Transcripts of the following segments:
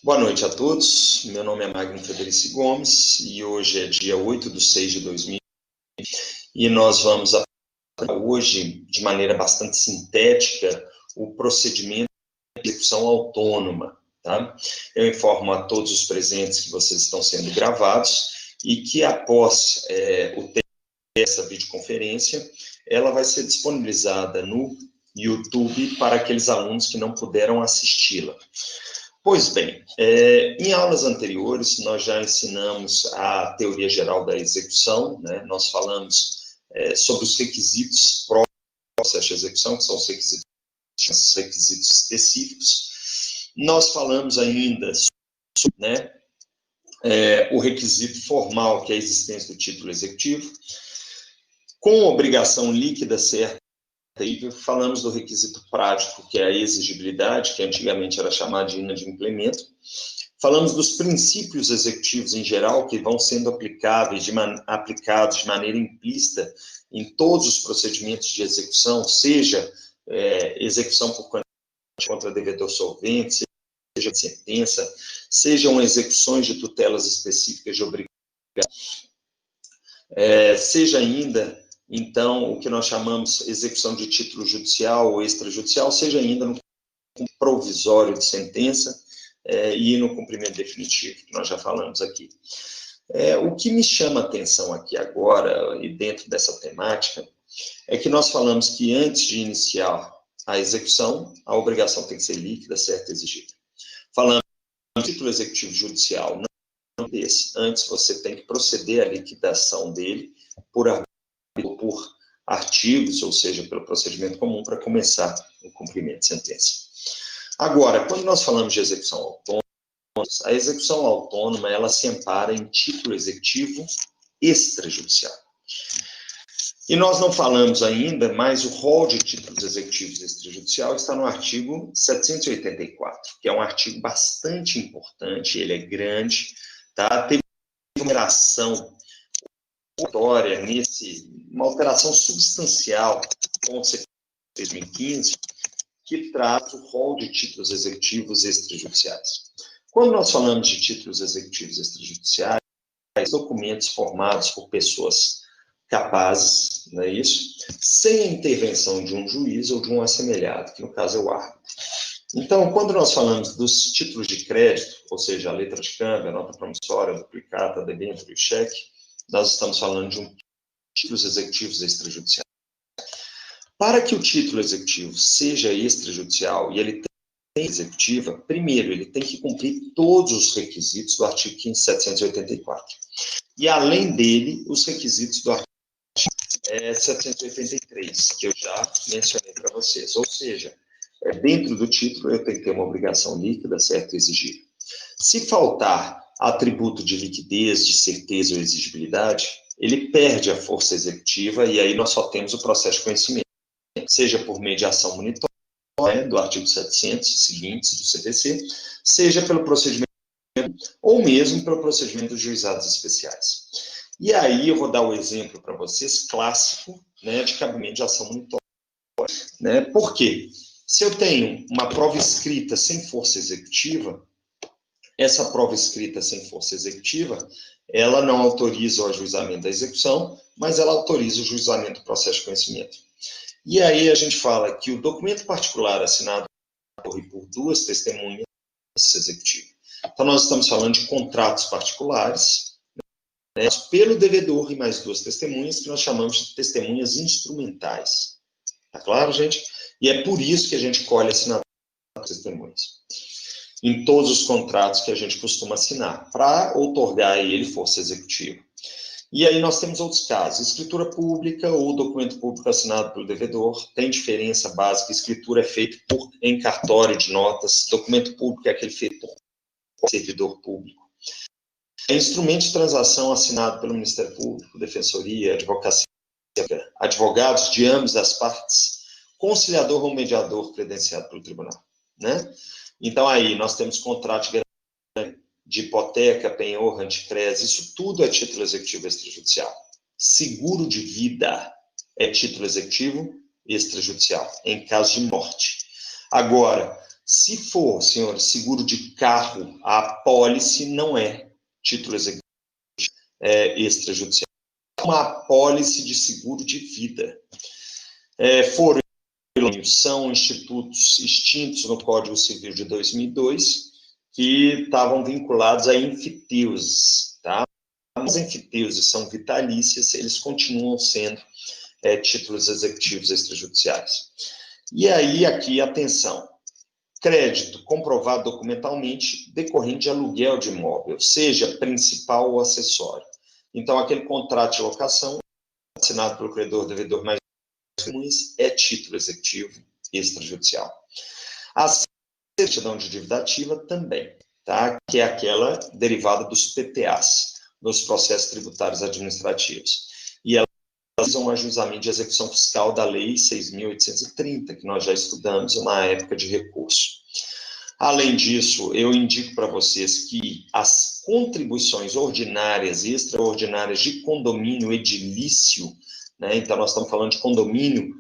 Boa noite a todos, meu nome é Magno Frederici Gomes e hoje é dia 8/6/2000 e nós vamos apresentar hoje, de maneira bastante sintética, o procedimento de execução autônoma. Tá? Eu informo a todos os presentes que vocês estão sendo gravados e que após o tempo dessa videoconferência, ela vai ser disponibilizada no YouTube para aqueles alunos que não puderam assisti-la. Pois bem, em aulas anteriores, nós já ensinamos a teoria geral da execução, né? Nós falamos sobre os requisitos próprios do processo de execução, que são os requisitos específicos. Nós falamos ainda sobre, né, o requisito formal, que é a existência do título executivo, com obrigação líquida certa. Falamos do requisito prático, que é a exigibilidade, que antigamente era chamada de inadimplemento. Falamos dos princípios executivos em geral, que vão sendo aplicados de maneira implícita em todos os procedimentos de execução, seja execução por contra devedor solvente, seja de sentença, sejam execuções de tutelas específicas de obrigação, seja ainda, então, o que nós chamamos execução de título judicial ou extrajudicial, seja ainda no provisório de sentença e no cumprimento definitivo, que nós já falamos aqui. O que me chama a atenção aqui agora, e dentro dessa temática, é que nós falamos que antes de iniciar a execução, a obrigação tem que ser líquida, certa e exigida. Falamos do título executivo judicial, não desse. Antes você tem que proceder à liquidação dele por artigos, ou seja, pelo procedimento comum, para começar o cumprimento de sentença. Agora, quando nós falamos de execução autônoma, a execução autônoma, ela se ampara em título executivo extrajudicial. E nós não falamos ainda, mas o rol de títulos executivos extrajudicial está no artigo 784, que é um artigo bastante importante, ele é grande, tá? Teve uma alteração uma alteração substancial com o 2015, que trata o rol de títulos executivos extrajudiciais. Quando nós falamos de títulos executivos extrajudiciais, documentos formados por pessoas capazes, não é isso? Sem a intervenção de um juiz ou de um assemelhado, que no caso é o árbitro. Então, quando nós falamos dos títulos de crédito, ou seja, a letra de câmbio, a nota promissória, a duplicata, a debênture e o cheque, nós estamos falando de títulos executivos extrajudiciais. Para que o título executivo seja extrajudicial e ele tenha executiva, primeiro, ele tem que cumprir todos os requisitos do artigo 15784. E, além dele, os requisitos do artigo 783, que eu já mencionei para vocês. Ou seja, dentro do título, eu tenho que ter uma obrigação líquida, certo, e exigível. Se faltar atributo de liquidez, de certeza ou exigibilidade, ele perde a força executiva e aí nós só temos o processo de conhecimento, seja por mediação monitória, do artigo 700 e seguintes do CPC, seja pelo procedimento ou mesmo pelo procedimento dos juizados especiais. E aí eu vou dar o exemplo para vocês, clássico, né, de cabimento de ação monitória. Né? Por quê? Se eu tenho uma prova escrita sem força executiva, essa prova escrita sem força executiva, ela não autoriza o ajuizamento da execução, mas ela autoriza o juizamento do processo de conhecimento. E aí a gente fala que o documento particular assinado por duas testemunhas executivo. Então nós estamos falando de contratos particulares, né, pelo devedor e mais duas testemunhas, que nós chamamos de testemunhas instrumentais. Tá claro, gente? E é por isso que a gente colhe a assinatura das testemunhas em todos os contratos que a gente costuma assinar, para outorgar a ele força executiva. E aí nós temos outros casos, escritura pública ou documento público assinado pelo devedor, tem diferença básica, escritura é feita em cartório de notas, documento público é aquele feito por servidor público. É instrumento de transação assinado pelo Ministério Público, Defensoria, Advocacia, advogados de ambas as partes, conciliador ou mediador credenciado pelo tribunal, né? Então, aí, nós temos contrato de hipoteca, penhor, anticrés, isso tudo é título executivo extrajudicial. Seguro de vida é título executivo extrajudicial, em caso de morte. Agora, Se for, senhores, seguro de carro, a apólice não é título executivo extrajudicial. É uma apólice de seguro de vida. São institutos extintos no Código Civil de 2002 que estavam vinculados a enfiteuses, tá? As enfiteuses são vitalícias, eles continuam sendo títulos executivos extrajudiciais. E aí, aqui, atenção, crédito comprovado documentalmente decorrente de aluguel de imóvel, seja principal ou acessório. Então, aquele contrato de locação assinado pelo credor devedor mais comuns é título executivo extrajudicial. A certidão de dívida ativa também, tá? Que é aquela derivada dos PTAs, dos processos tributários administrativos. E ela um ajuizamento de execução fiscal da Lei 6.830, que nós já estudamos na época de recurso. Além disso, eu indico para vocês que as contribuições ordinárias e extraordinárias de condomínio edilício, né, então nós estamos falando de condomínio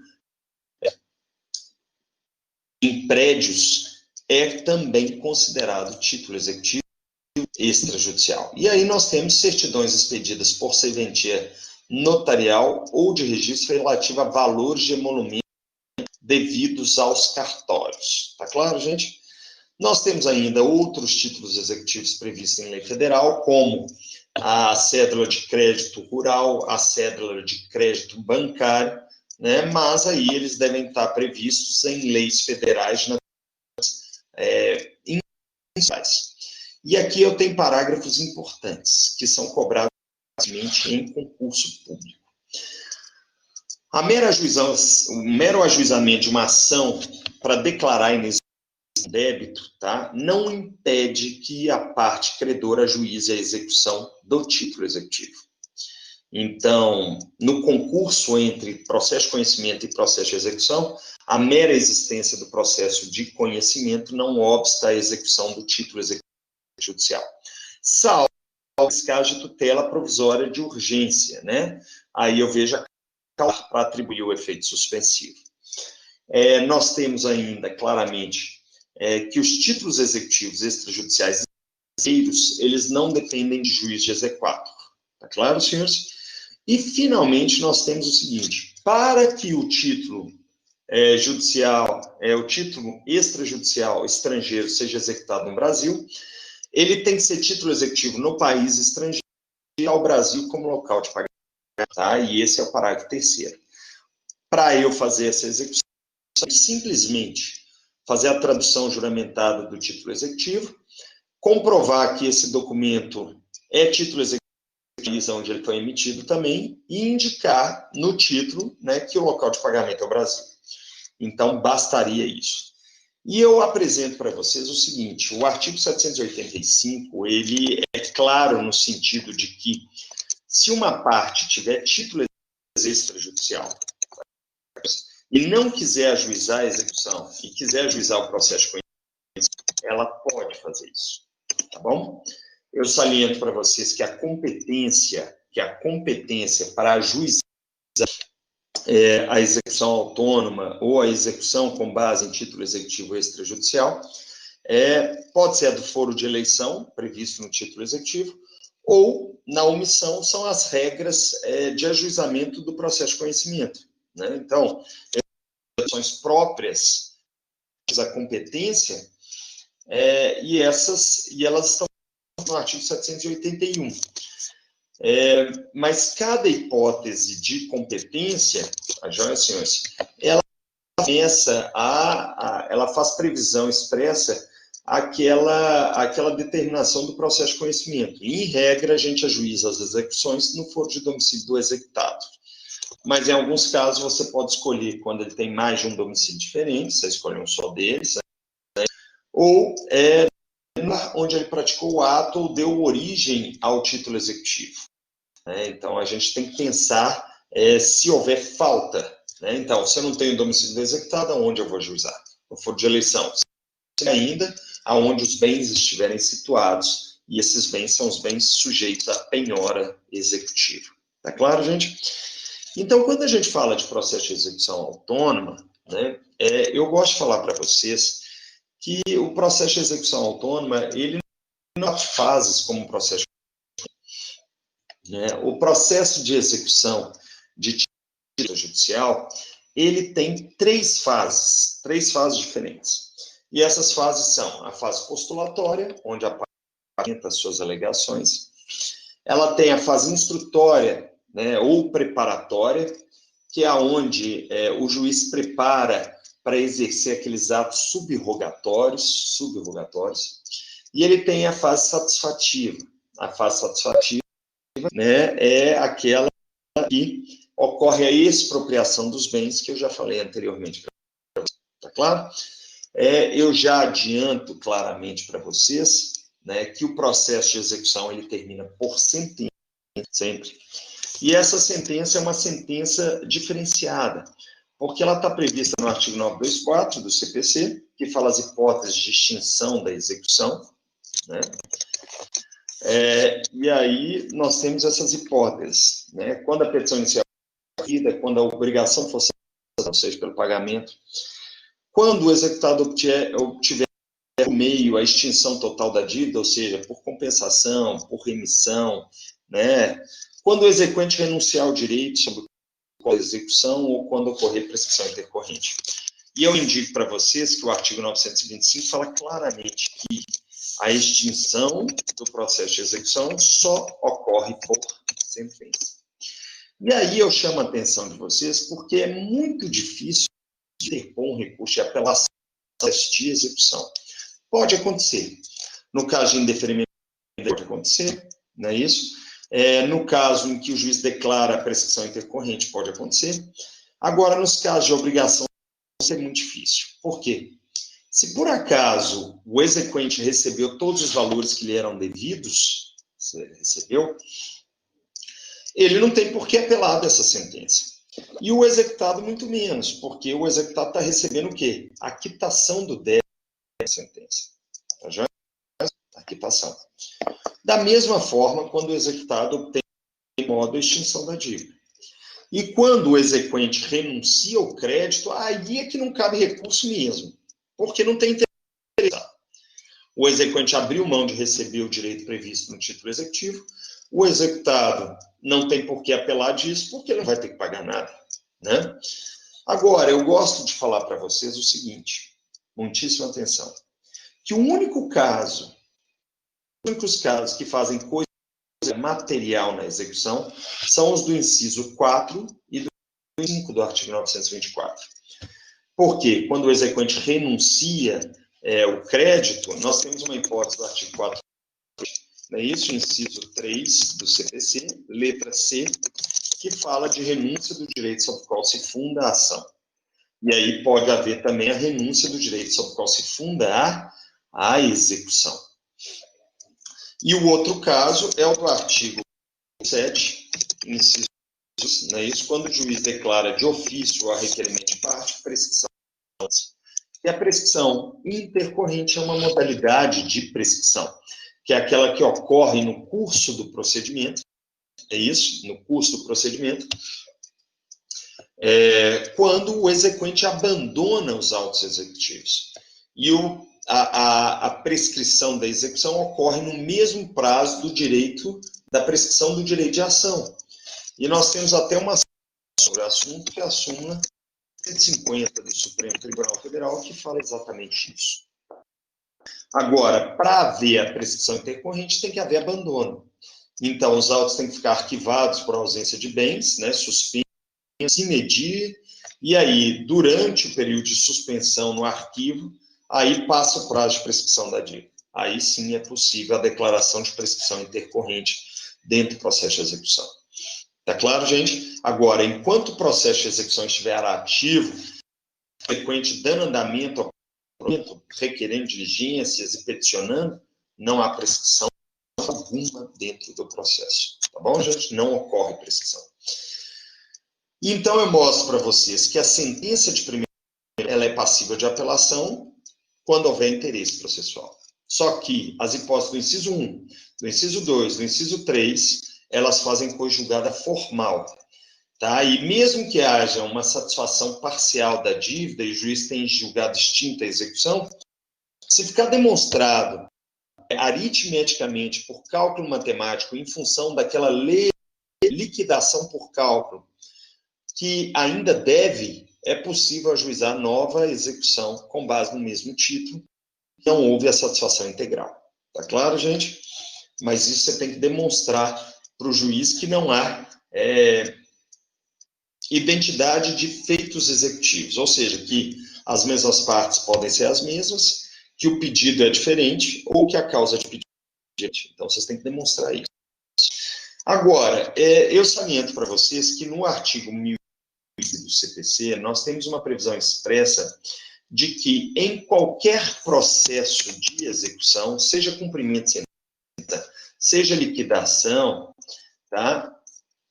em prédios, é também considerado título executivo extrajudicial. E aí nós temos certidões expedidas por serventia notarial ou de registro relativa a valores de emolumento devidos aos cartórios. Tá claro, gente? Nós temos ainda outros títulos executivos previstos em lei federal, como a cédula de crédito rural, a cédula de crédito bancário, né? Mas aí eles devem estar previstos em leis federais E aqui eu tenho parágrafos importantes, que são cobrados em concurso público. O mero ajuizamento de uma ação para declarar inexistência de débito, tá, não impede que a parte credora ajuize a execução do título executivo. Então, no concurso entre processo de conhecimento e processo de execução, a mera existência do processo de conhecimento não obsta à execução do título executivo judicial, salvo esse caso de tutela provisória de urgência, né? Aí eu vejo a causa para atribuir o efeito suspensivo. Nós temos ainda, claramente, que os títulos executivos extrajudiciais eles não dependem de juiz de exequatur. Tá claro, senhores? E, finalmente, nós temos o seguinte: para que o título o título extrajudicial estrangeiro seja executado no Brasil, ele tem que ser título executivo no país estrangeiro e ao Brasil como local de pagamento. Tá? E esse é o parágrafo 3º. Para eu fazer essa execução, simplesmente fazer a tradução juramentada do título executivo, comprovar que esse documento é título executivo onde ele foi emitido também, e indicar no título, né, que o local de pagamento é o Brasil. Então, bastaria isso. E eu apresento para vocês o seguinte: o artigo 785, ele é claro no sentido de que, se uma parte tiver título extrajudicial e não quiser ajuizar a execução e quiser ajuizar o processo de conhecimento, ela pode fazer isso, tá bom? Eu saliento para vocês que a competência para ajuizar a execução autônoma ou a execução com base em título executivo extrajudicial pode ser a do foro de eleição, previsto no título executivo, ou, na omissão, são as regras de ajuizamento do processo de conhecimento, né? Então, ações próprias da competência, e elas estão no artigo 781. Mas cada hipótese de competência, senhores, ela faz previsão expressa aquela determinação do processo de conhecimento. E, em regra, a gente ajuiza as execuções no foro de domicílio do executado. Mas, em alguns casos, você pode escolher, quando ele tem mais de um domicílio diferente, você escolhe um só deles, né? Ou onde ele praticou o ato ou deu origem ao título executivo. Né? Então, a gente tem que pensar se houver falta. Né? Então, se eu não tenho domicílio do executado, aonde eu vou ajuizar? No foro de eleição. Ainda, aonde os bens estiverem situados, e esses bens são os bens sujeitos à penhora executiva. Tá claro, gente? Então, quando a gente fala de processo de execução autônoma, né, eu gosto de falar para vocês que o processo de execução autônoma, ele não tem fases como o processo, né? O processo de execução de título judicial, ele tem três fases diferentes. E essas fases são a fase postulatória, onde apresenta as suas alegações. Ela tem a fase instrutória, né, ou preparatória, que é onde o juiz prepara para exercer aqueles atos subrogatórios, e ele tem a fase satisfativa. A fase satisfativa, né, é aquela que ocorre a expropriação dos bens, que eu já falei anteriormente. Tá claro? Eu já adianto claramente para vocês, né, que o processo de execução ele termina por sentença, sempre. E essa sentença é uma sentença diferenciada, porque ela está prevista no artigo 924 do CPC, que fala as hipóteses de extinção da execução, né? E aí nós temos essas hipóteses, né? Quando a petição inicial é cumprida, quando a obrigação for satisfeita, ou seja, pelo pagamento, quando o executado obtiver por meio a extinção total da dívida, ou seja, por compensação, por remissão, né? Quando o exequente renunciar ao direito sobre a execução ou quando ocorrer prescrição intercorrente. E eu indico para vocês que o artigo 925 fala claramente que a extinção do processo de execução só ocorre por sentença. E aí eu chamo a atenção de vocês porque é muito difícil interpor um recurso de apelação de execução. Pode acontecer. No caso de indeferimento, pode acontecer, não é isso? No caso em que o juiz declara a prescrição intercorrente, pode acontecer. Agora, nos casos de obrigação, é muito difícil. Por quê? Se por acaso o exequente recebeu todos os valores que lhe eram devidos, recebeu, ele não tem por que apelar dessa sentença. E o executado muito menos, porque o executado está recebendo o quê? A quitação do débito da sentença. Tá já? A quitação. Da mesma forma, quando o executado obtém em modo a extinção da dívida. E quando o exequente renuncia ao crédito, aí é que não cabe recurso mesmo, porque não tem interesse. O exequente abriu mão de receber o direito previsto no título executivo, o executado não tem por que apelar disso, porque ele não vai ter que pagar nada, né? Agora, eu gosto de falar para vocês o seguinte, muitíssima atenção, que os únicos casos que fazem coisa material na execução são os do inciso 4 e do 5 do artigo 924. Porque quando o exequente renuncia o crédito, nós temos uma hipótese do artigo 4, não é isso? Inciso 3 do CPC, letra C, que fala de renúncia do direito sobre o qual se funda a ação. E aí pode haver também a renúncia do direito sobre o qual se funda a execução. E o outro caso é o do artigo 7, inciso, não é isso? Quando o juiz declara de ofício ou a requerimento de parte, prescrição. E a prescrição intercorrente é uma modalidade de prescrição, que é aquela que ocorre no curso do procedimento, é isso? No curso do procedimento, quando o exequente abandona os autos executivos. E a prescrição da execução ocorre no mesmo prazo do direito, da prescrição do direito de ação. E nós temos até uma sobre o assunto, que é a súmula 150 do Supremo Tribunal Federal, que fala exatamente isso. Agora, para haver a prescrição intercorrente, tem que haver abandono. Então, os autos têm que ficar arquivados por ausência de bens, né, suspensos, se medir, e aí, durante o período de suspensão no arquivo, aí passa o prazo de prescrição da dívida. Aí sim é possível a declaração de prescrição intercorrente dentro do processo de execução. Tá claro, gente? Agora, enquanto o processo de execução estiver ativo, frequente dando andamento ao requerendo diligências e peticionando, não há prescrição alguma dentro do processo. Tá bom, gente? Não ocorre prescrição. Então, eu mostro para vocês que a sentença de primeiro ela é passível de apelação quando houver interesse processual. Só que as hipóteses do inciso 1, do inciso 2, do inciso 3, elas fazem conjugada formal. Tá? E mesmo que haja uma satisfação parcial da dívida e o juiz tenha julgado extinta a execução, Se ficar demonstrado aritmeticamente, por cálculo matemático, em função daquela liquidação por cálculo, que ainda deve, é possível ajuizar nova execução com base no mesmo título. Não houve a satisfação integral. Tá claro, gente? Mas isso você tem que demonstrar para o juiz que não há identidade de feitos executivos, ou seja, que as mesmas partes podem ser as mesmas, que o pedido é diferente ou que a causa de pedido é diferente. Então, vocês têm que demonstrar isso. Agora, eu saliento para vocês que no artigo 1000 do CPC, nós temos uma previsão expressa de que em qualquer processo de execução, seja cumprimento de sentença, seja liquidação, tá?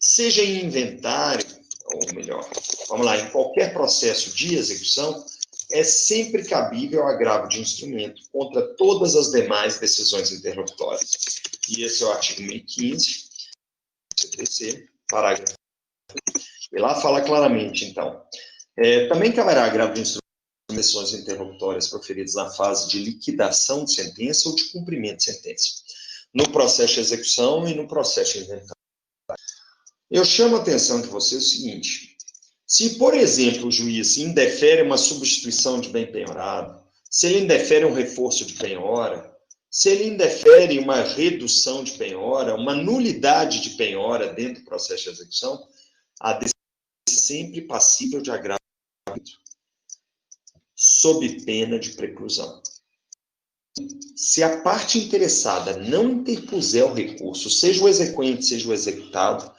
Seja em inventário, ou melhor, vamos lá, em qualquer processo de execução, é sempre cabível agravo de instrumento contra todas as demais decisões interlocutórias. E esse é o artigo 1015 do CPC, parágrafo. E lá fala claramente, então, também caberá agravo de instrumento em decisões interlocutórias proferidas na fase de liquidação de sentença ou de cumprimento de sentença, no processo de execução e no processo de inventário. Eu chamo a atenção de vocês o seguinte: se, por exemplo, o juiz indefere uma substituição de bem penhorado, se ele indefere um reforço de penhora, se ele indefere uma redução de penhora, uma nulidade de penhora dentro do processo de execução, a decisão é sempre passível de agravo sob pena de preclusão. Se a parte interessada não interpuser o recurso, seja o exequente, seja o executado,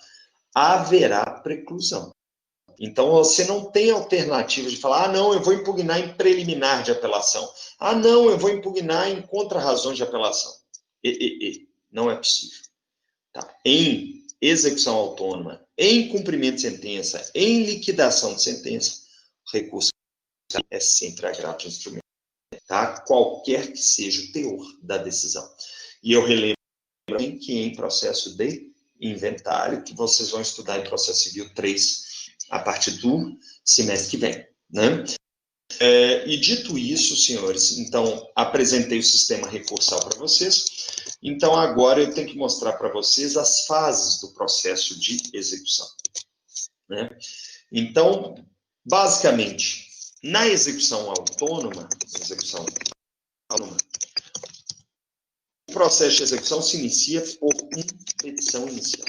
haverá preclusão. Então, você não tem alternativa de falar, não, eu vou impugnar em preliminar de apelação. Não, eu vou impugnar em contra-razões de apelação. Não é possível. Tá? Em execução autônoma, em cumprimento de sentença, em liquidação de sentença, o recurso é sempre agravo de instrumento. Tá? Qualquer que seja o teor da decisão. E eu relembro que em processo de inventário, que vocês vão estudar em processo civil 3, a partir do semestre que vem, né? E dito isso, senhores, então, apresentei o sistema recursal para vocês, então agora eu tenho que mostrar para vocês as fases do processo de execução, né? Então, basicamente, na execução autônoma, o processo de execução se inicia por petição inicial.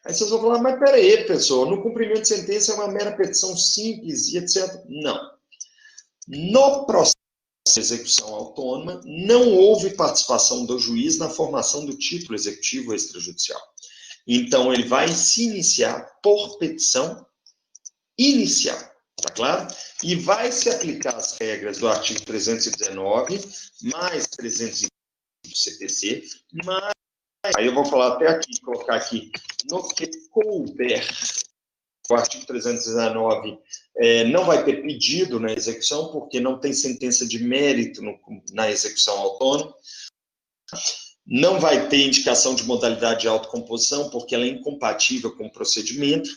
Aí vocês vão falar, mas peraí, pessoal, no cumprimento de sentença é uma mera petição simples e etc. Não. No processo de execução autônoma, não houve participação do juiz na formação do título executivo extrajudicial. Então, ele vai se iniciar por petição inicial, tá claro? E vai se aplicar as regras do artigo 319, mais 320 do CPC, mais... Aí eu vou falar até aqui, colocar aqui, no que couber, o artigo 319 não vai ter pedido na execução, porque não tem sentença de mérito na execução autônoma. Não vai ter indicação de modalidade de autocomposição, porque ela é incompatível com o procedimento,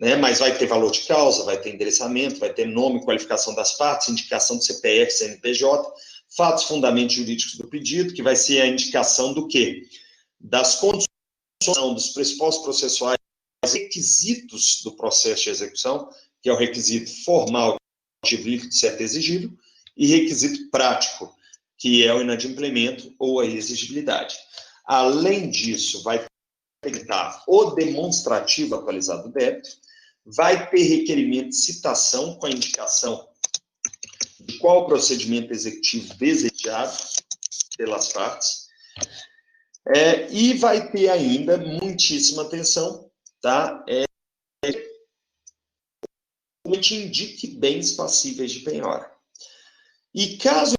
né? Mas vai ter valor de causa, vai ter endereçamento, vai ter nome e qualificação das partes, indicação do CPF, CNPJ, fatos, fundamentos jurídicos do pedido, que vai ser a indicação do quê? Das condições, dos pressupostos processuais, requisitos do processo de execução, que é o requisito formal de certo exigido, e requisito prático, que é o inadimplemento ou a exigibilidade. Além disso, vai apresentar o demonstrativo atualizado do débito, vai ter requerimento de citação com a indicação de qual procedimento executivo desejado pelas partes, e vai ter ainda muitíssima atenção, tá? Indique bens passíveis de penhora. E caso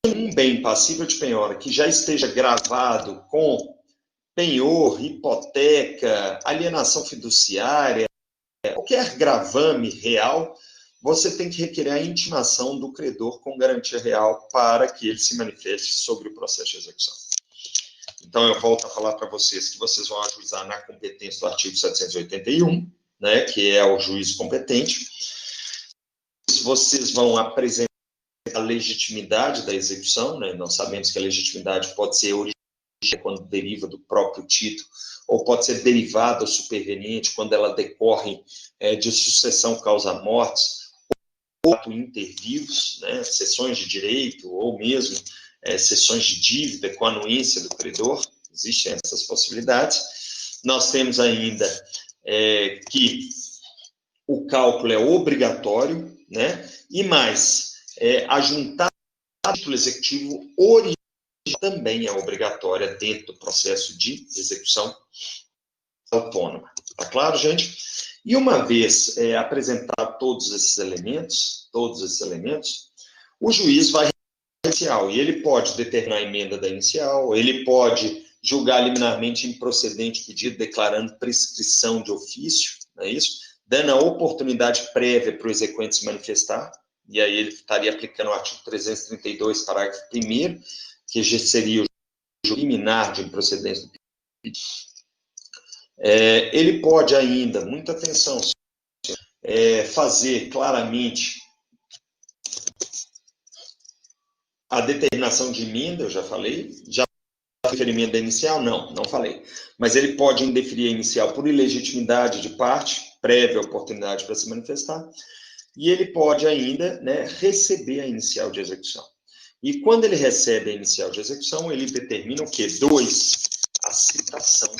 um bem passível de penhora que já esteja gravado com penhor, hipoteca, alienação fiduciária, qualquer gravame real, você tem que requerer a intimação do credor com garantia real para que ele se manifeste sobre o processo de execução. Então, eu volto a falar para vocês que vocês vão ajuizar na competência do artigo 781, né, que é o juiz competente. Vocês vão apresentar a legitimidade da execução, né? Nós sabemos que a legitimidade pode ser original quando deriva do próprio título, ou pode ser derivada ou superveniente quando ela decorre de sucessão causa-mortes, ou inter vivos, né? Cessões de direito, ou mesmo cessões de dívida com anuência do credor. Existem essas possibilidades. Nós temos ainda que o cálculo é obrigatório, né? E mais, ajuntar o título executivo original também é obrigatória dentro do processo de execução autônoma. Tá claro, gente? E uma vez apresentado todos esses elementos, o juiz vai inicial, e ele pode determinar a emenda da inicial, ele pode julgar liminarmente improcedente o pedido, declarando prescrição de ofício, não é isso? Dando a oportunidade prévia para o exequente se manifestar, e aí ele estaria aplicando o artigo 332, parágrafo 1º, que já seria o julgamento liminar de improcedência do pedido. Ele pode ainda, muita atenção, fazer claramente a determinação de emenda, eu já falei. Já referimento da inicial? Não falei. Mas ele pode indeferir a inicial por ilegitimidade de parte, prévia oportunidade para se manifestar, e ele pode ainda, né, receber a inicial de execução. E quando ele recebe a inicial de execução, ele determina o quê? 2, a citação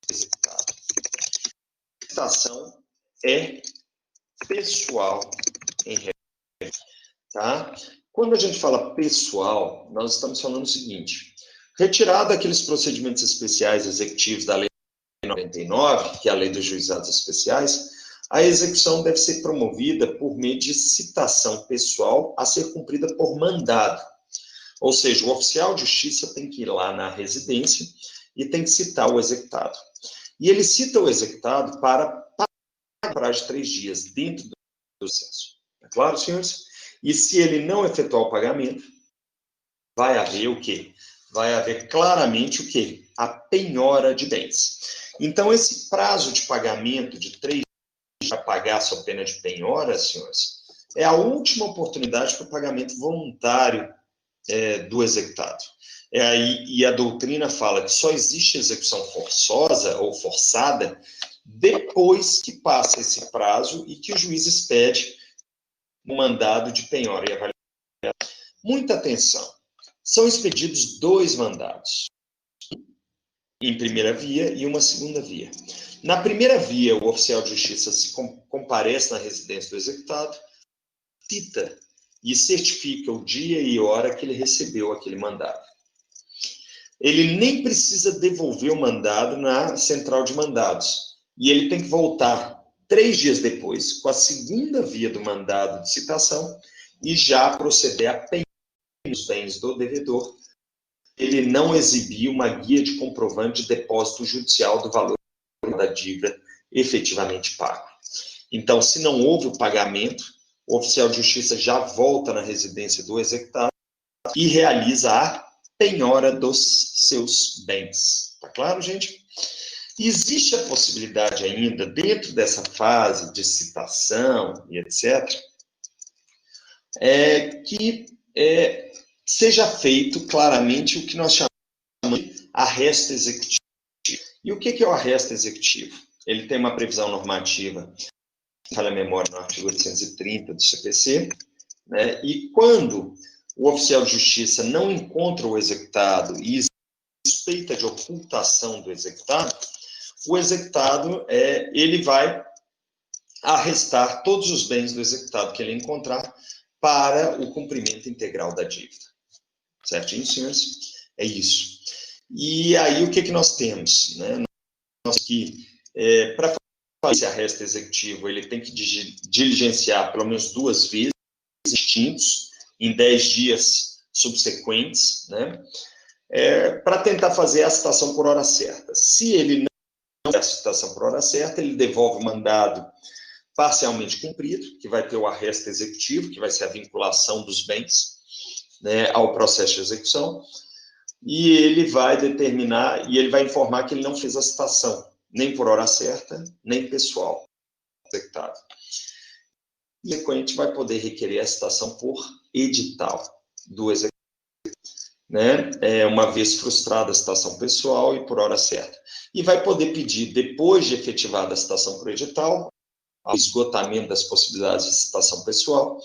executada. A citação é pessoal em regra, tá? Quando a gente fala pessoal, nós estamos falando o seguinte: retirado aqueles procedimentos especiais executivos da Lei 99, que é a Lei dos Juizados Especiais, a execução deve ser promovida por meio de citação pessoal a ser cumprida por mandado. Ou seja, o oficial de justiça tem que ir lá na residência e tem que citar o executado. E ele cita o executado para pagar de 3 dias dentro do processo. É claro, senhores? E se ele não efetuar o pagamento, vai haver o quê? Vai haver claramente o quê? A penhora de bens. Então, esse prazo de pagamento de 3 dias para pagar a sua pena de penhora, senhores, é a última oportunidade para o pagamento voluntário do executado. E a doutrina fala que só existe execução forçosa ou forçada depois que passa esse prazo e que o juiz expede o mandado de penhora e avaliação. Muita atenção. São expedidos 2 mandados, em primeira via e uma segunda via. Na primeira via, o oficial de justiça comparece na residência do executado, cita e certifica o dia e hora que ele recebeu aquele mandado. Ele nem precisa devolver o mandado na central de mandados, e ele tem que voltar 3 dias depois com a segunda via do mandado de citação e já proceder a penhora os bens do devedor. Ele não exibir uma guia de comprovante de depósito judicial do valor da dívida efetivamente pago. Então, se não houve o pagamento, o oficial de justiça já volta na residência do executado e realiza a penhora dos seus bens. Tá claro, gente? Existe a possibilidade ainda, dentro dessa fase de citação e etc., que seja feito claramente o que nós chamamos de arresto executivo. E o que é o arresto executivo? Ele tem uma previsão normativa, falha a memória, no artigo 830 do CPC, né? E quando o oficial de justiça não encontra o executado e suspeita de ocultação do executado, o executado ele vai arrestar todos os bens do executado que ele encontrar para o cumprimento integral da dívida. Certinho, senhores? É isso. E aí, o que nós temos? Né? Nós que, para fazer esse arresto executivo, ele tem que diligenciar pelo menos 2 vezes distintos, em 10 dias subsequentes, né? Para tentar fazer a citação por hora certa. Se ele não fizer a citação por hora certa, ele devolve o mandado parcialmente cumprido, que vai ter o arresto executivo, que vai ser a vinculação dos bens, né, ao processo de execução, e ele vai determinar, e ele vai informar que ele não fez a citação, nem por hora certa, nem pessoal executado. E o exequente vai poder requerer a citação por edital do executivo, né? Uma vez frustrada a citação pessoal e por hora certa. E vai poder pedir, depois de efetivada a citação por edital, ao esgotamento das possibilidades de citação pessoal,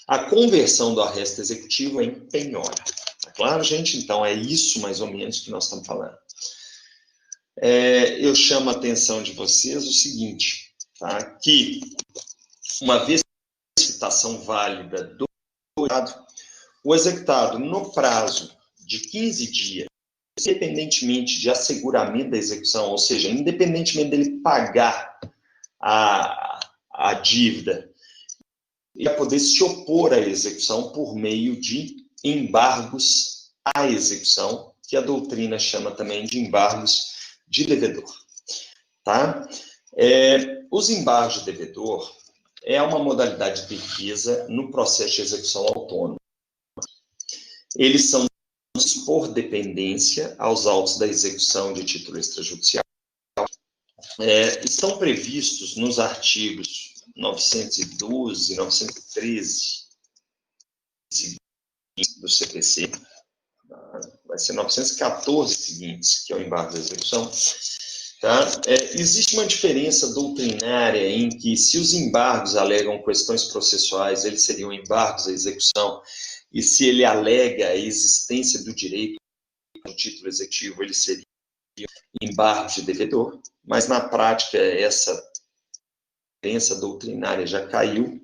a conversão do arresto executivo em penhora. Tá claro, gente? Então, é isso mais ou menos que nós estamos falando. Eu chamo a atenção de vocês o seguinte, tá? Que uma vez que a citação válida do executado, o executado, no prazo de 15 dias, independentemente de asseguramento da execução, ou seja, independentemente dele pagar a dívida, ele vai poder se opor à execução por meio de embargos à execução, que a doutrina chama também de embargos de devedor. Tá? Os embargos de devedor é uma modalidade de defesa no processo de execução autônoma. Eles são por dependência aos autos da execução de título extrajudicial. Estão previstos nos artigos 912 e 913 do CPC, vai ser 914 seguintes, que é o embargo da execução. Tá? Existe uma diferença doutrinária em que, se os embargos alegam questões processuais, eles seriam embargos à execução, e se ele alega a existência do direito do título executivo, ele seria embargo de devedor, mas na prática essa diferença doutrinária já caiu.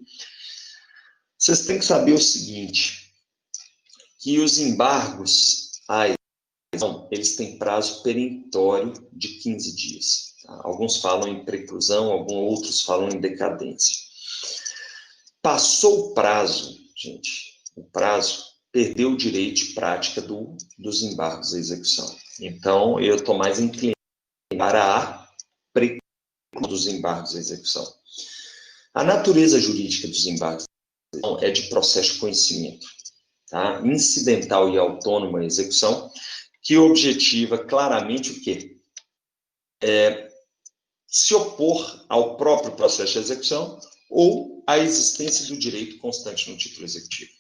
Vocês têm que saber o seguinte, que os embargos à execução, eles têm prazo perentório de 15 dias. Tá? Alguns falam em preclusão, outros falam em decadência. Passou o prazo, gente, o prazo perdeu o direito de prática dos embargos à execução. Então, eu estou mais inclinado para a preclusão dos embargos à execução. A natureza jurídica dos embargos à execução é de processo de conhecimento, tá? Incidental e autônoma à execução, que objetiva claramente o quê? Se opor ao próprio processo de execução ou à existência do direito constante no título executivo.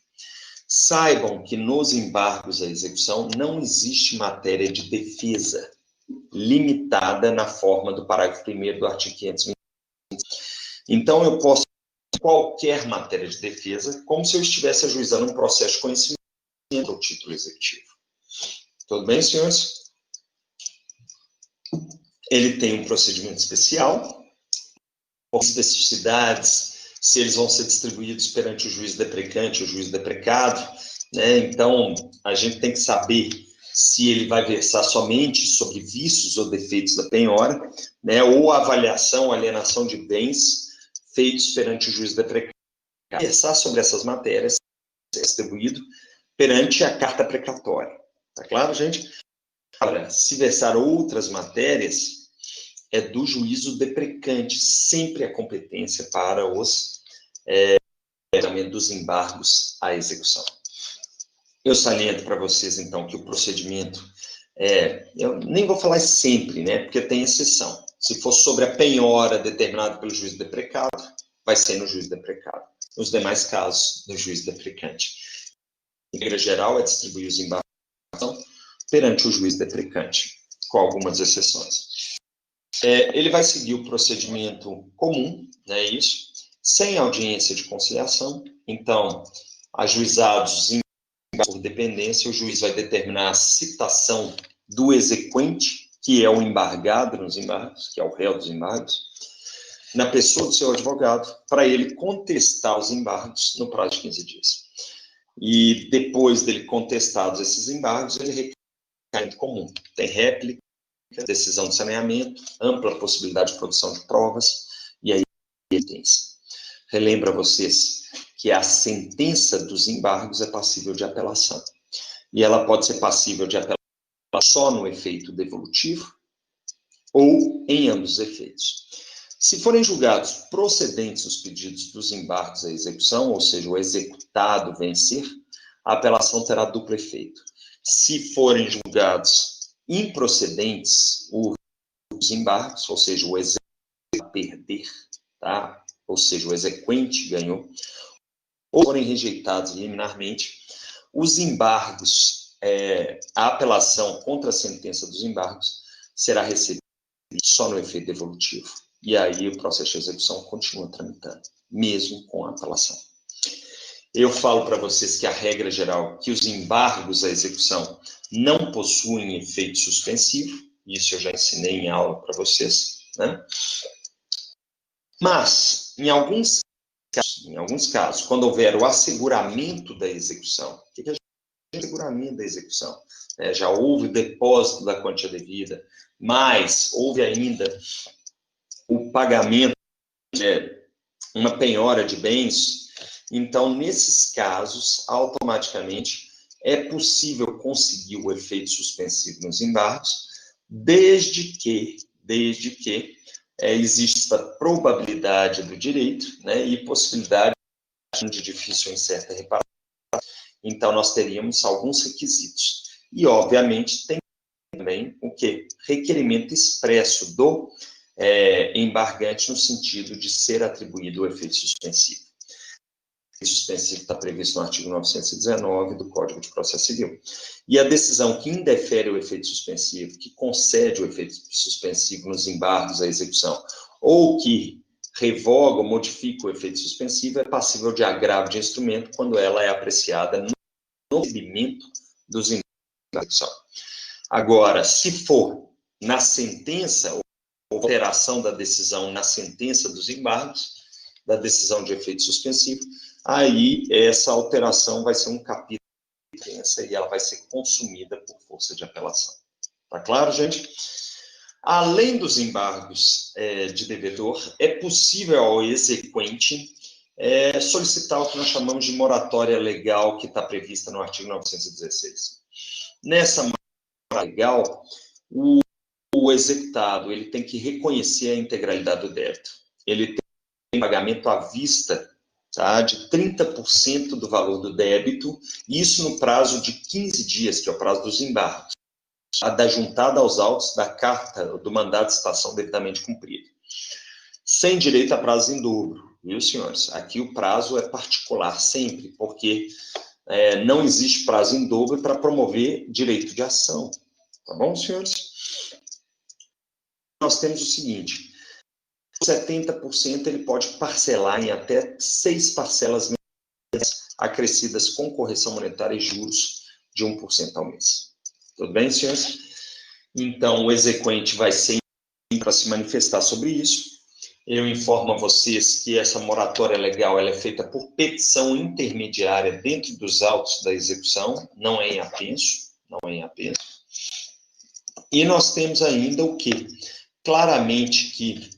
Saibam que nos embargos à execução não existe matéria de defesa limitada na forma do parágrafo 1º do artigo 520. Então, eu posso qualquer matéria de defesa como se eu estivesse ajuizando um processo de conhecimento do título executivo. Tudo bem, senhores? Ele tem um procedimento especial, com especificidades, se eles vão ser distribuídos perante o juiz deprecante, o juiz deprecado, né? Então, a gente tem que saber se ele vai versar somente sobre vícios ou defeitos da penhora, né? Ou avaliação, alienação de bens feitos perante o juiz deprecado. Versar sobre essas matérias é distribuído perante a carta precatória. Tá claro, gente? Agora, se versar outras matérias, é do juízo deprecante, sempre a competência para os dos embargos à execução. Eu saliento para vocês, então, que o procedimento, eu nem vou falar sempre, né, porque tem exceção. Se for sobre a penhora determinada pelo juiz deprecado, vai ser no juiz deprecado. Nos demais casos, no juiz deprecante. Em regra geral, é distribuir os embargos perante o juiz deprecante, com algumas exceções. Ele vai seguir o procedimento comum, né, isso, sem audiência de conciliação. Então, ajuizados por dependência, o juiz vai determinar a citação do exequente, que é o embargado nos embargos, que é o réu dos embargos, na pessoa do seu advogado, para ele contestar os embargos no prazo de 15 dias. E depois dele contestados esses embargos, ele requer comum. Tem réplica, decisão de saneamento, ampla possibilidade de produção de provas, e aí sentença. Relembro a vocês que a sentença dos embargos é passível de apelação. E ela pode ser passível de apelação só no efeito devolutivo ou em ambos os efeitos. Se forem julgados procedentes os pedidos dos embargos à execução, ou seja, o executado vencer, a apelação terá duplo efeito. Se forem julgados improcedentes os embargos, ou seja, o executado perder, tá? Ou seja, o exequente ganhou, ou forem rejeitados liminarmente, os embargos, a apelação contra a sentença dos embargos será recebida só no efeito devolutivo. E aí o processo de execução continua tramitando, mesmo com a apelação. Eu falo para vocês que a regra geral, que os embargos à execução não possuem efeito suspensivo, isso eu já ensinei em aula para vocês, né? Mas, em alguns casos, quando houver o asseguramento da execução, o que é o asseguramento da execução? Já houve o depósito da quantia devida, mas houve ainda o pagamento, uma penhora de bens. Então, nesses casos, automaticamente, é possível conseguir o efeito suspensivo nos embargos, desde que exista probabilidade do direito, né, e possibilidade de difícil ou incerta reparação. Então, nós teríamos alguns requisitos. E, obviamente, tem também o quê? Requerimento expresso do embargante no sentido de ser atribuído o efeito suspensivo. O efeito suspensivo está previsto no artigo 919 do Código de Processo Civil. E a decisão que indefere o efeito suspensivo, que concede o efeito suspensivo nos embargos à execução, ou que revoga ou modifica o efeito suspensivo, é passível de agravo de instrumento quando ela é apreciada no recebimento dos embargos à execução. Agora, se for na sentença, ou alteração da decisão na sentença dos embargos, da decisão de efeito suspensivo, aí essa alteração vai ser um capítulo de sentença e ela vai ser consumida por força de apelação. Tá claro, gente? Além dos embargos de devedor, é possível ao exequente solicitar o que nós chamamos de moratória legal, que está prevista no artigo 916. Nessa moratória legal, o executado ele tem que reconhecer a integralidade do débito. Ele tem pagamento à vista, tá, de 30% do valor do débito, isso no prazo de 15 dias, que é o prazo dos embargos, da juntada aos autos da carta do mandado de citação devidamente cumprido. Sem direito a prazo em dobro, viu, senhores? Aqui o prazo é particular sempre, porque não existe prazo em dobro para promover direito de ação. Tá bom, senhores? Nós temos o seguinte: 70% ele pode parcelar em até 6 parcelas acrescidas com correção monetária e juros de 1% ao mês. Tudo bem, senhores? Então, o exequente vai ser para se manifestar sobre isso. Eu informo a vocês que essa moratória legal ela é feita por petição intermediária dentro dos autos da execução, não é em apenso, E nós temos ainda o quê? Claramente que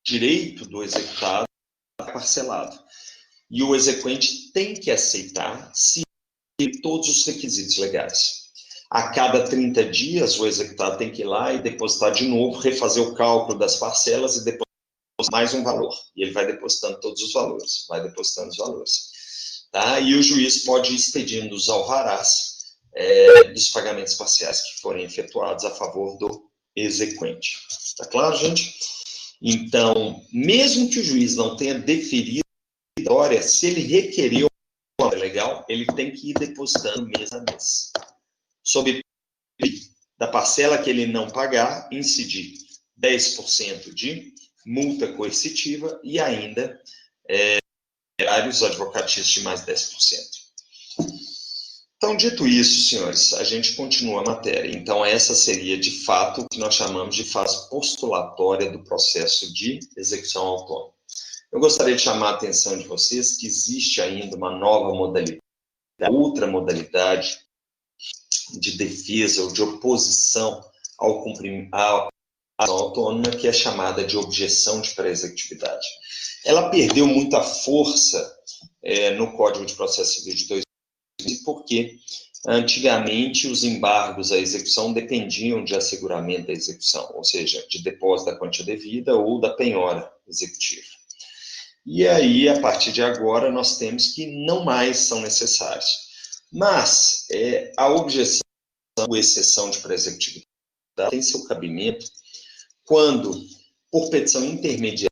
o direito do executado é parcelado. E o exequente tem que aceitar se todos os requisitos legais. A cada 30 dias, o executado tem que ir lá e depositar de novo, refazer o cálculo das parcelas e depositar mais um valor. E ele vai depositando todos os valores, Tá? E o juiz pode ir expedindo os alvarás dos pagamentos parciais que forem efetuados a favor do exequente. Tá claro, gente? Então, mesmo que o juiz não tenha deferido a vitória, se ele requereu uma legal, ele tem que ir depositando mês a mês. Sob da parcela que ele não pagar, incidir 10% de multa coercitiva e ainda honorários advocatícios de mais 10%. Então, dito isso, senhores, a gente continua a matéria. Então, essa seria, de fato, o que nós chamamos de fase postulatória do processo de execução autônoma. Eu gostaria de chamar a atenção de vocês que existe ainda uma nova modalidade, outra modalidade de defesa ou de oposição ao cumprimento à ação autônoma, que é chamada de objeção de pré-executividade. Ela perdeu muita força no Código de Processo Civil de 2000, porque antigamente os embargos à execução dependiam de asseguramento da execução, ou seja, de depósito da quantia devida ou da penhora executiva. E aí, a partir de agora, nós temos que não mais são necessários. Mas a objeção ou exceção de pré-executividade tem seu cabimento quando, por petição intermediária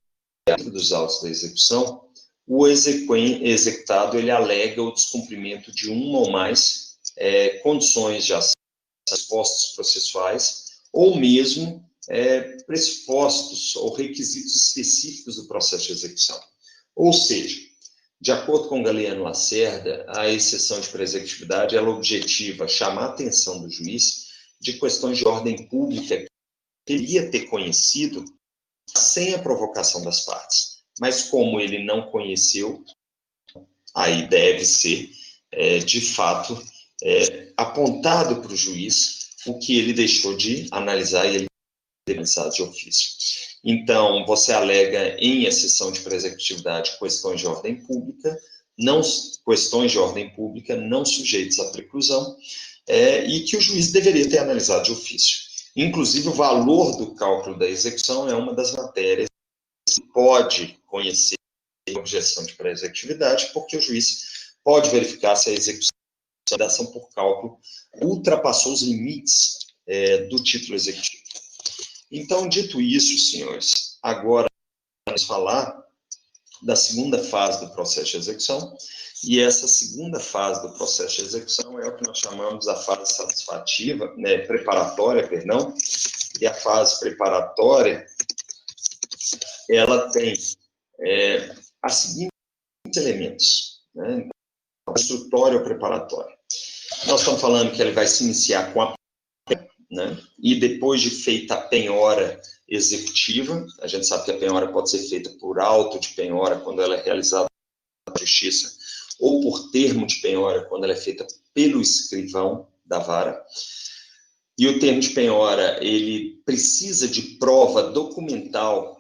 dos autos da execução, o executado ele alega o descumprimento de uma ou mais condições de acesso, pressupostos processuais, ou mesmo pressupostos ou requisitos específicos do processo de execução. Ou seja, de acordo com Galeano Lacerda, a exceção de preexecutividade ela objetiva chamar a atenção do juiz de questões de ordem pública que queria ter conhecido sem a provocação das partes. Mas como ele não conheceu, aí deve ser, de fato, apontado para o juiz o que ele deixou de analisar e ele analisado de ofício. Então, você alega em exceção de preexecutividade questões de ordem pública, não sujeitas à preclusão, e que o juiz deveria ter analisado de ofício. Inclusive, o valor do cálculo da execução é uma das matérias que pode conhecer a objeção de pré-executividade, porque o juiz pode verificar se a execução da ação por cálculo ultrapassou os limites do título executivo. Então, dito isso, senhores, agora vamos falar da segunda fase do processo de execução, e essa segunda fase do processo de execução é o que nós chamamos a fase satisfativa, preparatória, perdão, e a fase preparatória, ela tem os seguintes elementos, né? Então, instrutório ou preparatório. Nós estamos falando que ele vai se iniciar com a né? E depois de feita a penhora executiva, a gente sabe que a penhora pode ser feita por auto de penhora, quando ela é realizada na justiça, ou por termo de penhora, quando ela é feita pelo escrivão da vara. E o termo de penhora, ele precisa de prova documental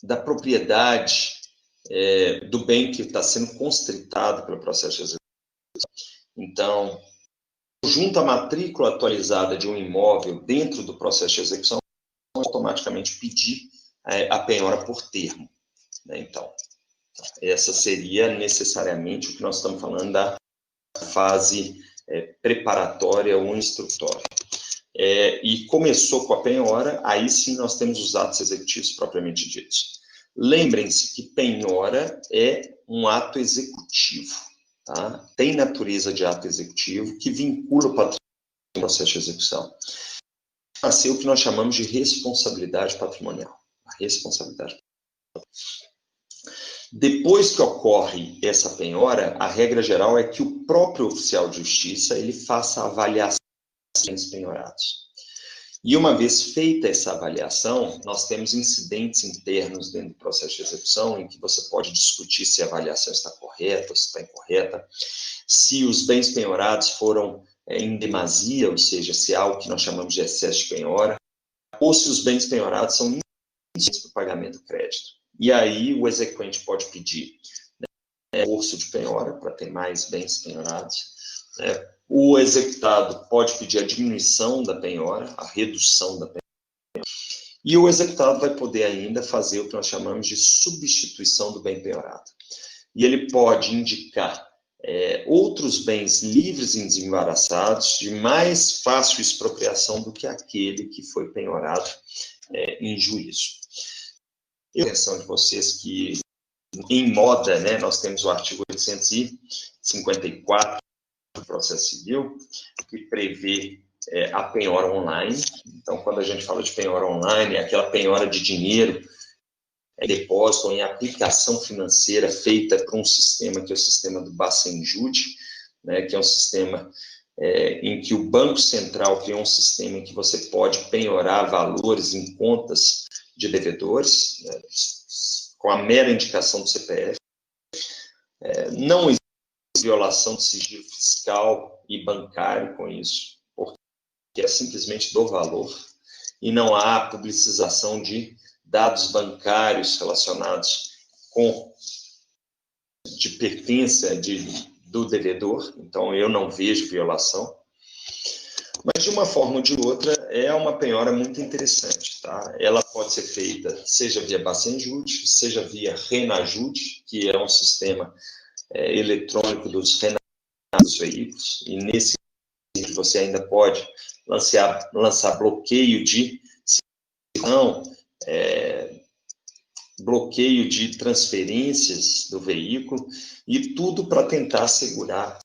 da propriedade do bem que está sendo constritado pelo processo de execução. Então, junto à matrícula atualizada de um imóvel dentro do processo de execução, automaticamente pedir a penhora por termo. Né? Então, essa seria necessariamente o que nós estamos falando da fase preparatória ou instrutória. E começou com a penhora, aí sim nós temos os atos executivos propriamente ditos. Lembrem-se que penhora é um ato executivo. Tá? Tem natureza de ato executivo que vincula o patrimônio do processo de execução. Nasceu o que nós chamamos de responsabilidade patrimonial. A responsabilidade patrimonial. Depois que ocorre essa penhora, a regra geral é que o próprio oficial de justiça ele faça a avaliação dos bens penhorados. E uma vez feita essa avaliação, nós temos incidentes internos dentro do processo de execução em que você pode discutir se a avaliação está correta ou se está incorreta, se os bens penhorados foram em demasia, ou seja, se há algo que nós chamamos de excesso de penhora, ou se os bens penhorados são insuficientes para o pagamento do crédito. E aí o exequente pode pedir reforço de penhora para ter mais bens penhorados, o executado pode pedir a diminuição da penhora, a redução da penhora, e o executado vai poder ainda fazer o que nós chamamos de substituição do bem penhorado. E ele pode indicar outros bens livres e desembaraçados de mais fácil expropriação do que aquele que foi penhorado em juízo. Eu atenção de vocês que, em moda, né, nós temos o artigo 854 do processo civil, que prevê a penhora online. Então, quando a gente fala de penhora online, é aquela penhora de dinheiro, depósito ou em aplicação financeira feita por um sistema que é o sistema do Bacenjude, né, que é um sistema em que o Banco Central criou um sistema em que você pode penhorar valores em contas de devedores, né, com a mera indicação do CPF. Não existe violação do sigilo fiscal e bancário com isso, porque é simplesmente do valor, e não há publicização de dados bancários relacionados com de pertença do devedor, então eu não vejo violação. Mas, de uma forma ou de outra, é uma penhora muito interessante. Tá? Ela pode ser feita, seja via Bacenjude, seja via Renajude, que é um sistema eletrônico dos veículos, e nesse você ainda pode lançar bloqueio de circulação bloqueio de transferências do veículo, e tudo para tentar assegurar.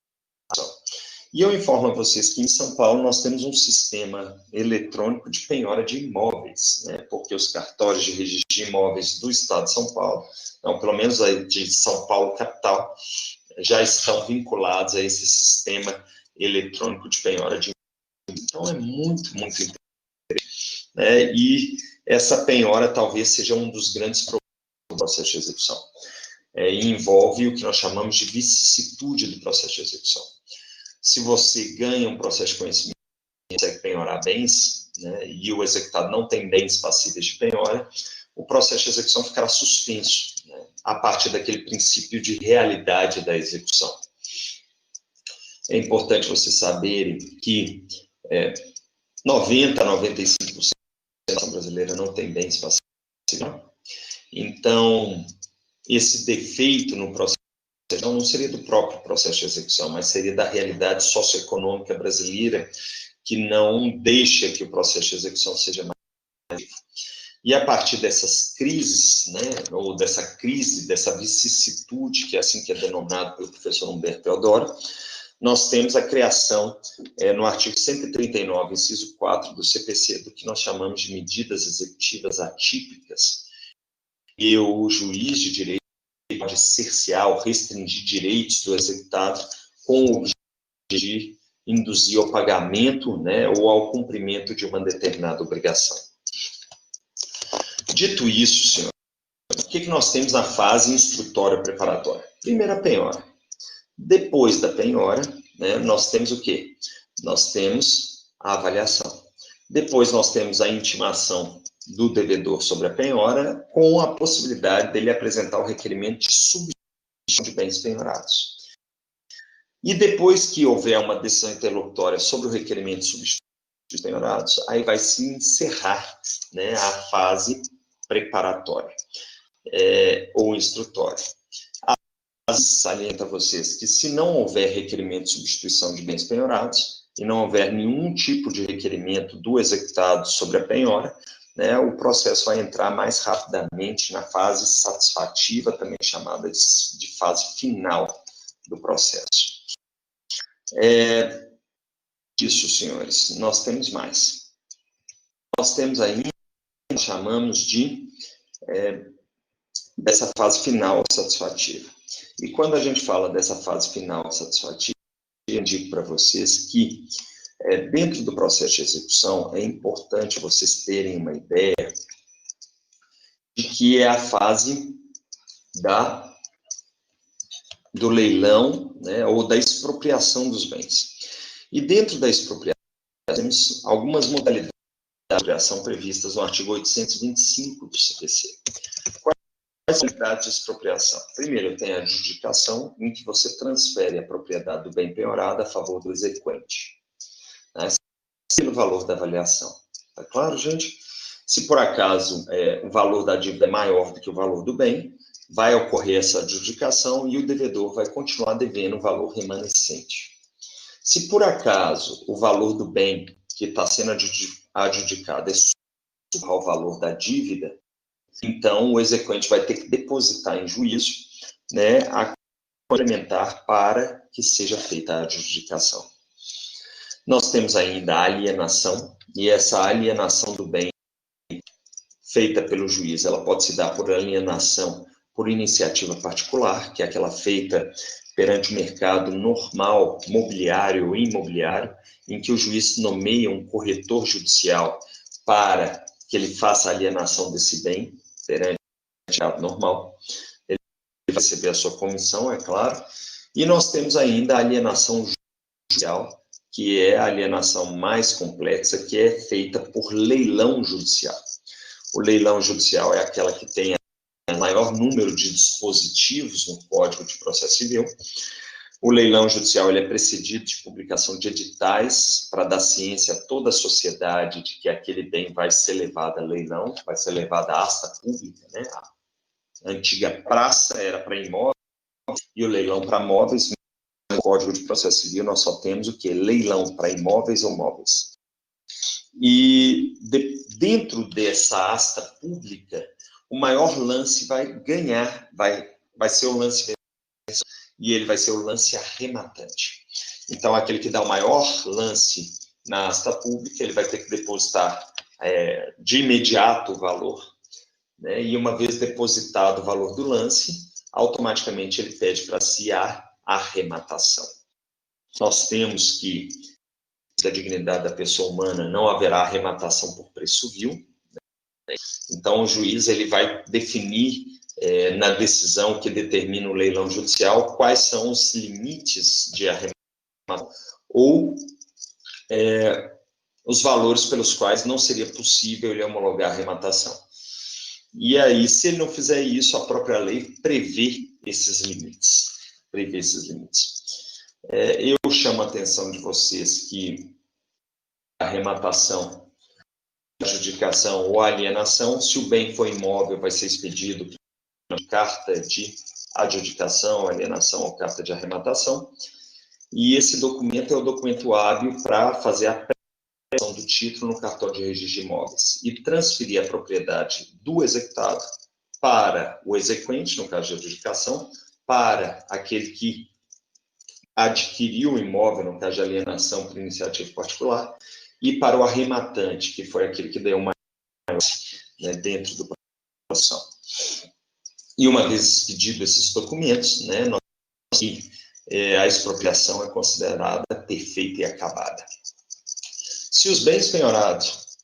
E eu informo a vocês que em São Paulo nós temos um sistema eletrônico de penhora de imóveis, né? Porque os cartórios de registro de imóveis do Estado de São Paulo, então, pelo menos aí de São Paulo capital, já estão vinculados a esse sistema eletrônico de penhora de imóveis. Então, é muito, muito interessante, né? E essa penhora talvez seja um dos grandes problemas do processo de execução. E envolve o que nós chamamos de vicissitude do processo de execução. Se você ganha um processo de conhecimento e consegue penhorar bens, né, e o executado não tem bens passíveis de penhora, o processo de execução ficará suspenso, né, a partir daquele princípio de realidade da execução. É importante vocês saberem que 90% a 95% da população brasileira não tem bens passíveis. Então, esse defeito no processo não seria do próprio processo de execução, mas seria da realidade socioeconômica brasileira, que não deixa que o processo de execução seja mais vivo. E a partir dessas crises, né, ou dessa crise, dessa vicissitude, que é assim que é denominado pelo professor Humberto Teodoro, nós temos a criação, no artigo 139, inciso 4 do CPC, do que nós chamamos de medidas executivas atípicas, e o juiz de direito pode cercear ou restringir direitos do executado com o objetivo de induzir ao pagamento, né, ou ao cumprimento de uma determinada obrigação. Dito isso, senhor, o que nós temos na fase instrutória preparatória? Primeiro, a penhora. Depois da penhora, né, nós temos o quê? Nós temos a avaliação. Depois nós temos a intimação do devedor sobre a penhora, com a possibilidade dele apresentar o requerimento de substituição de bens penhorados. E depois que houver uma decisão interlocutória sobre o requerimento de substituição de penhorados, aí vai se encerrar, né, a fase preparatória ou instrutória. Salienta a vocês que se não houver requerimento de substituição de bens penhorados e não houver nenhum tipo de requerimento do executado sobre a penhora, né, o processo vai entrar mais rapidamente na fase satisfativa, também chamada de fase final do processo. Isso, senhores, nós temos mais. Nós temos ainda, chamamos de dessa fase final satisfativa. E quando a gente fala dessa fase final satisfativa, eu digo para vocês que dentro do processo de execução é importante vocês terem uma ideia de que é a fase do leilão, né, ou da expropriação dos bens. E dentro da expropriação, temos algumas modalidades de expropriação previstas no artigo 825 do CPC. Quais são as modalidades de expropriação? Primeiro, tem a adjudicação, em que você transfere a propriedade do bem penhorado a favor do exequente, né, pelo valor da avaliação. Tá claro, gente? Se por acaso o valor da dívida é maior do que o valor do bem, vai ocorrer essa adjudicação e o devedor vai continuar devendo o valor remanescente. Se por acaso o valor do bem que está sendo adjudicado é superior ao valor da dívida, então o exequente vai ter que depositar em juízo, né, a complementar para que seja feita a adjudicação. Nós temos ainda a alienação, e essa alienação do bem feita pelo juiz, ela pode se dar por alienação por iniciativa particular, que é aquela feita perante o mercado normal, mobiliário ou imobiliário, em que o juiz nomeia um corretor judicial para que ele faça a alienação desse bem perante o mercado normal. Ele vai receber a sua comissão, é claro. E nós temos ainda a alienação judicial, que é a alienação mais complexa, que é feita por leilão judicial. O leilão judicial é aquela que tem o maior número de dispositivos no Código de Processo Civil. O leilão judicial ele é precedido de publicação de editais para dar ciência a toda a sociedade de que aquele bem vai ser levado a leilão, vai ser levado à asta pública, né? A antiga praça era para imóveis e o leilão para móveis. No Código de Processo Civil nós só temos o quê? Leilão para imóveis ou móveis. E dentro dessa asta pública, o maior lance vai ganhar, vai ser o lance e ele vai ser o lance arrematante. Então, aquele que dá o maior lance na asta pública, ele vai ter que depositar de imediato o valor, né? E uma vez depositado o valor do lance, automaticamente ele pede para si a arrematação. Nós temos que, da dignidade da pessoa humana, não haverá arrematação por preço vil, né? Então, o juiz ele vai definir na decisão que determina o leilão judicial quais são os limites de arrematação ou os valores pelos quais não seria possível ele homologar a arrematação. E aí, se ele não fizer isso, a própria lei prevê esses limites. Eu chamo a atenção de vocês que a arrematação, adjudicação ou alienação, se o bem for imóvel, vai ser expedido carta de adjudicação, alienação ou carta de arrematação. E esse documento é o documento hábil para fazer a prestação do título no cartório de registro de imóveis e transferir a propriedade do executado para o exequente, no caso de adjudicação, para aquele que adquiriu o imóvel, no caso de alienação por iniciativa particular, e para o arrematante, que foi aquele que deu uma dentro do processo. E uma vez expedido esses documentos, né, a expropriação é considerada perfeita e acabada. Se os bens penhorados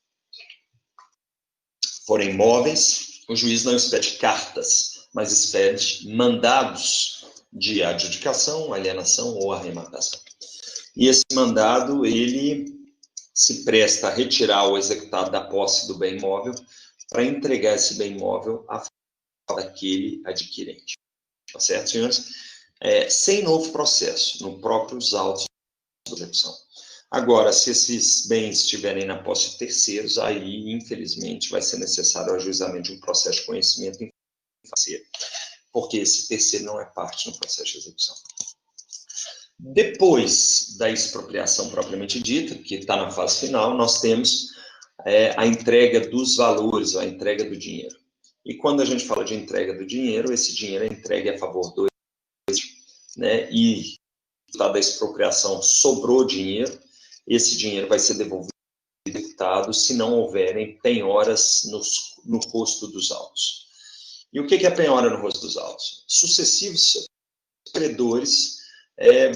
forem móveis, o juiz não expede cartas, mas expede mandados de adjudicação, alienação ou arrematação. E esse mandado, ele se presta a retirar o executado da posse do bem imóvel para entregar esse bem imóvel a daquele adquirente. Tá certo, senhores? Sem novo processo, no próprios autos de execução. Agora, se esses bens estiverem na posse de terceiros, aí, infelizmente, vai ser necessário o ajuizamento de um processo de conhecimento em terceiro, porque esse terceiro não é parte no processo de execução. Depois da expropriação propriamente dita, que está na fase final, nós temos a entrega dos valores, a entrega do dinheiro. E quando a gente fala de entrega do dinheiro, esse dinheiro é entregue a favor do né, e da expropriação sobrou dinheiro, esse dinheiro vai ser devolvido ao executado se não houverem penhoras no rosto dos autos. E o que é penhora no rosto dos autos? Sucessivos credores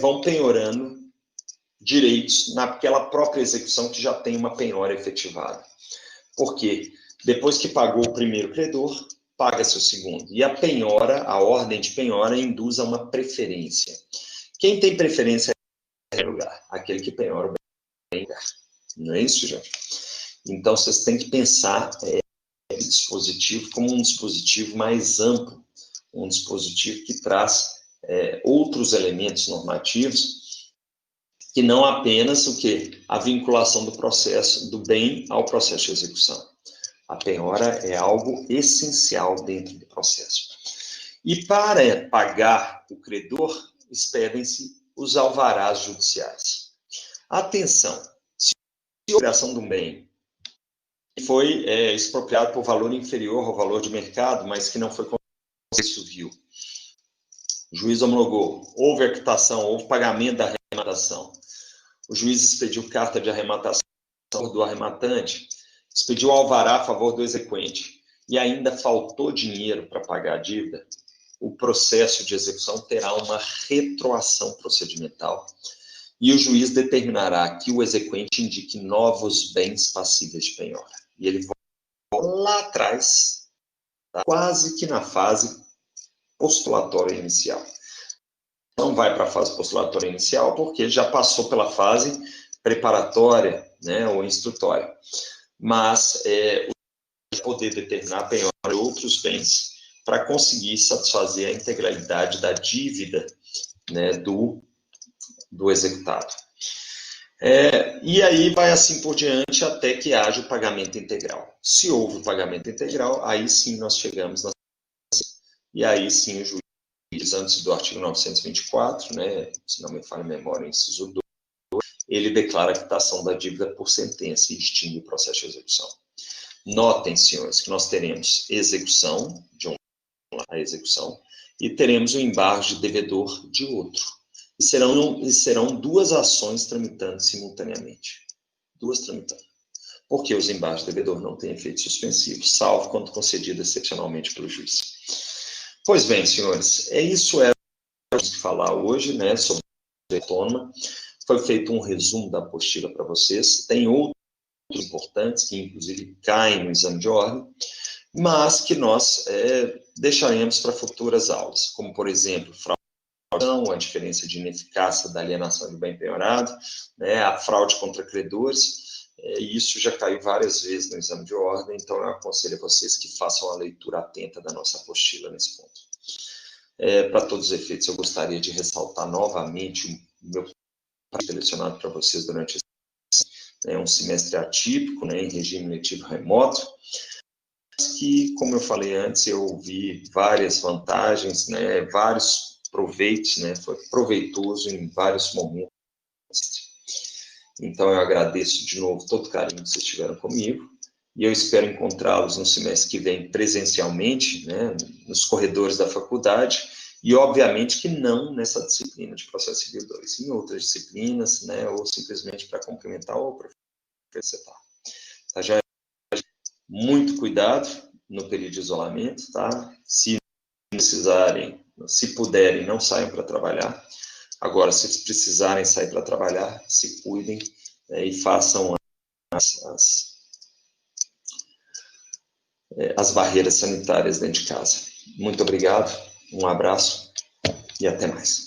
vão penhorando direitos naquela própria execução que já tem uma penhora efetivada. Por quê? Depois que pagou o primeiro credor, paga-se o segundo. E a penhora, a ordem de penhora, induz a uma preferência. Quem tem preferência é o lugar, aquele que penhora o bem. Não é isso, gente? Então, vocês têm que pensar esse dispositivo como um dispositivo mais amplo, um dispositivo que traz outros elementos normativos, que não apenas o quê? A vinculação do processo, do bem ao processo de execução. A penhora é algo essencial dentro do processo. E para pagar o credor, expedem-se os alvarás judiciais. Atenção, se a expropriação de um bem foi expropriado por valor inferior ao valor de mercado, mas que não foi preço vil, o juiz homologou, houve a houve pagamento da arrematação, o juiz expediu carta de arrematação do arrematante, expediu alvará a favor do exequente e ainda faltou dinheiro para pagar a dívida, o processo de execução terá uma retroação procedimental e o juiz determinará que o exequente indique novos bens passíveis de penhora. E ele volta lá atrás, tá? Quase que na fase postulatória inicial. Não vai para a fase postulatória inicial porque já passou pela fase preparatória, né, ou instrutória. Mas o poder determinar a penhora de outros bens para conseguir satisfazer a integralidade da dívida, né, do executado. E aí vai assim por diante até que haja o pagamento integral. Se houve o pagamento integral, aí sim nós chegamos na... E aí sim o juiz, antes do artigo 924, né, se não me falha a memória, inciso 2, ele declara a quitação da dívida por sentença e extingue o processo de execução. Notem, senhores, que nós teremos execução de a execução e teremos o embargo de devedor de outro. E serão duas ações tramitando simultaneamente. Duas tramitando. Porque os embargos de devedor não têm efeito suspensivo, salvo quando concedido excepcionalmente pelo juiz. Pois bem, senhores, isso é o que vamos falar hoje, né, sobre a autônoma. Foi feito um resumo da apostila para vocês. Tem outros importantes que, inclusive, caem no exame de ordem, mas que nós deixaremos para futuras aulas, como, por exemplo, fraude, a diferença de ineficácia da alienação de bem penhorado, né, a fraude contra credores, isso já caiu várias vezes no exame de ordem, então eu aconselho a vocês que façam a leitura atenta da nossa apostila nesse ponto. Para todos os efeitos, eu gostaria de ressaltar novamente o meu selecionado para vocês durante um semestre atípico, né, em regime letivo remoto, que, como eu falei antes, eu vi várias vantagens, né, vários proveitos, né, foi proveitoso em vários momentos. Então, eu agradeço de novo todo o carinho que vocês tiveram comigo, e eu espero encontrá-los no semestre que vem presencialmente, né, nos corredores da faculdade, e obviamente que não nessa disciplina de Processo Civil 2, em outras disciplinas, né, ou simplesmente para complementar o professor. Tá, já muito cuidado no período de isolamento, tá? Se precisarem, se puderem, não saiam para trabalhar. Agora, se precisarem sair para trabalhar, se cuidem e façam as barreiras sanitárias dentro de casa. Muito obrigado, um abraço e até mais.